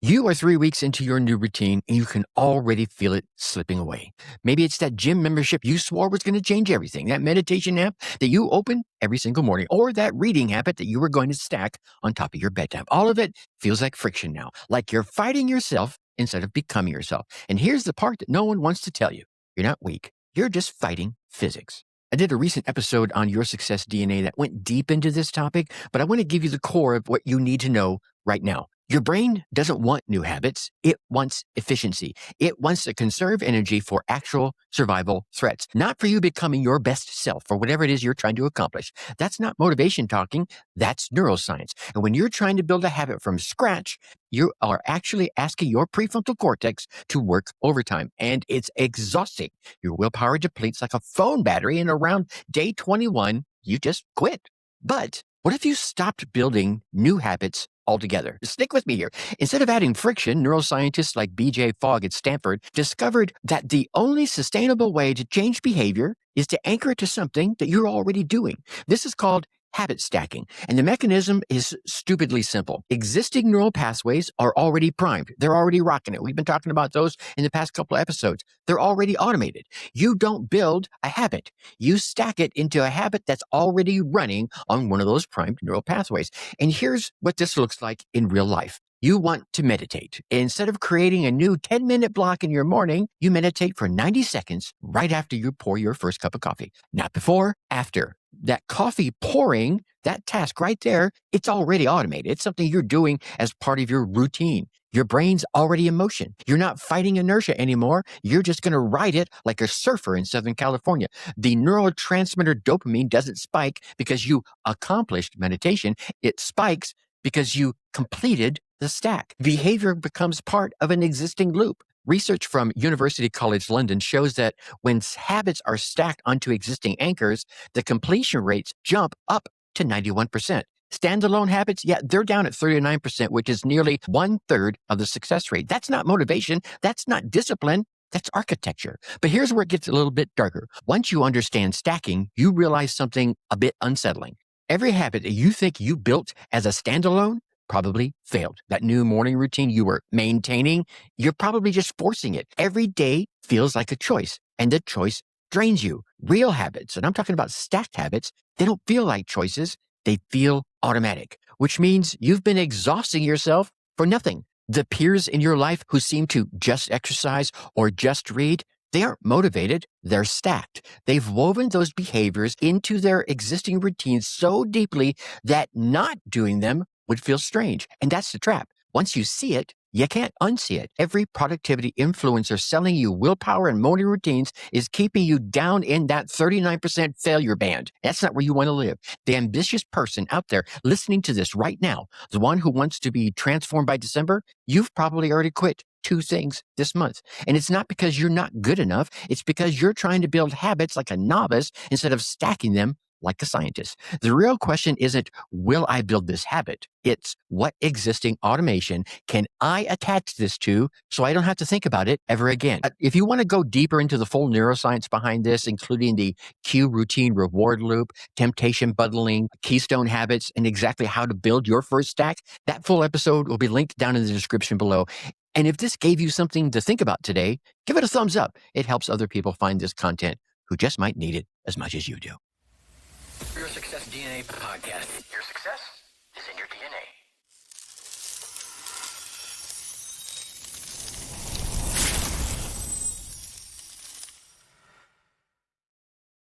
You are 3 weeks into your new routine and you can already feel it slipping away. Maybe it's that gym membership you swore was going to change everything, that meditation app that you open every single morning, or that reading habit that you were going to stack on top of your bedtime. All of it feels like friction now, like you're fighting yourself instead of becoming yourself. And here's the part that no one wants to tell you. You're not weak. You're just fighting physics. I did a recent episode on Your Success DNA that went deep into this topic, but I want to give you the core of what you need to know right now. Your brain doesn't want new habits. It wants efficiency. It wants to conserve energy for actual survival threats, not for you becoming your best self or whatever it is you're trying to accomplish. That's not motivation talking. That's neuroscience. And when you're trying to build a habit from scratch, you are actually asking your prefrontal cortex to work overtime, and it's exhausting. Your willpower depletes like a phone battery, and around day 21, you just quit. But what if you stopped building new habits altogether? Stick with me here. Instead of adding friction, neuroscientists like B.J. Fogg at Stanford discovered that the only sustainable way to change behavior is to anchor it to something that you're already doing. This is called habit stacking. And the mechanism is stupidly simple. Existing neural pathways are already primed. They're already rocking it. We've been talking about those in the past couple of episodes. They're already automated. You don't build a habit. You stack it into a habit that's already running on one of those primed neural pathways. And here's what this looks like in real life. You want to meditate. Instead of creating a new 10-minute block in your morning, you meditate for 90 seconds right after you pour your first cup of coffee. Not before, after. That coffee pouring, that task right there, it's already automated. It's something you're doing as part of your routine. Your brain's already in motion. You're not fighting inertia anymore. You're just going to ride it like a surfer in Southern California. The neurotransmitter dopamine doesn't spike because you accomplished meditation. It spikes because you completed the stack. Behavior becomes part of an existing loop. Research from University College London shows that when habits are stacked onto existing anchors, the completion rates jump up to 91%. Standalone habits, they're down at 39%, which is nearly 1/3 of the success rate. That's not motivation. That's not discipline. That's architecture. But here's where it gets a little bit darker. Once you understand stacking, you realize something a bit unsettling. Every habit that you think you built as a standalone probably failed. That new morning routine you were maintaining, you're probably just forcing it. Every day feels like a choice, and the choice drains you. Real habits, and I'm talking about stacked habits, they don't feel like choices. They feel automatic, which means you've been exhausting yourself for nothing. The peers in your life who seem to just exercise or just read, they aren't motivated, they're stacked. They've woven those behaviors into their existing routines so deeply that not doing them would feel strange. And that's the trap. Once you see it, you can't unsee it. Every productivity influencer selling you willpower and morning routines is keeping you down in that 39% failure band. That's not where you want to live. The ambitious person out there listening to this right now, the one who wants to be transformed by December, you've probably already quit 2 things this month. And it's not because you're not good enough. It's because you're trying to build habits like a novice instead of stacking them like a scientist. The real question isn't, will I build this habit? It's, what existing automation can I attach this to so I don't have to think about it ever again? If you want to go deeper into the full neuroscience behind this, including the cue routine reward loop, temptation bundling, keystone habits, and exactly how to build your first stack, that full episode will be linked down in the description below. And if this gave you something to think about today, give it a thumbs up. It helps other people find this content who just might need it as much as you do. Your Success DNA podcast. Your success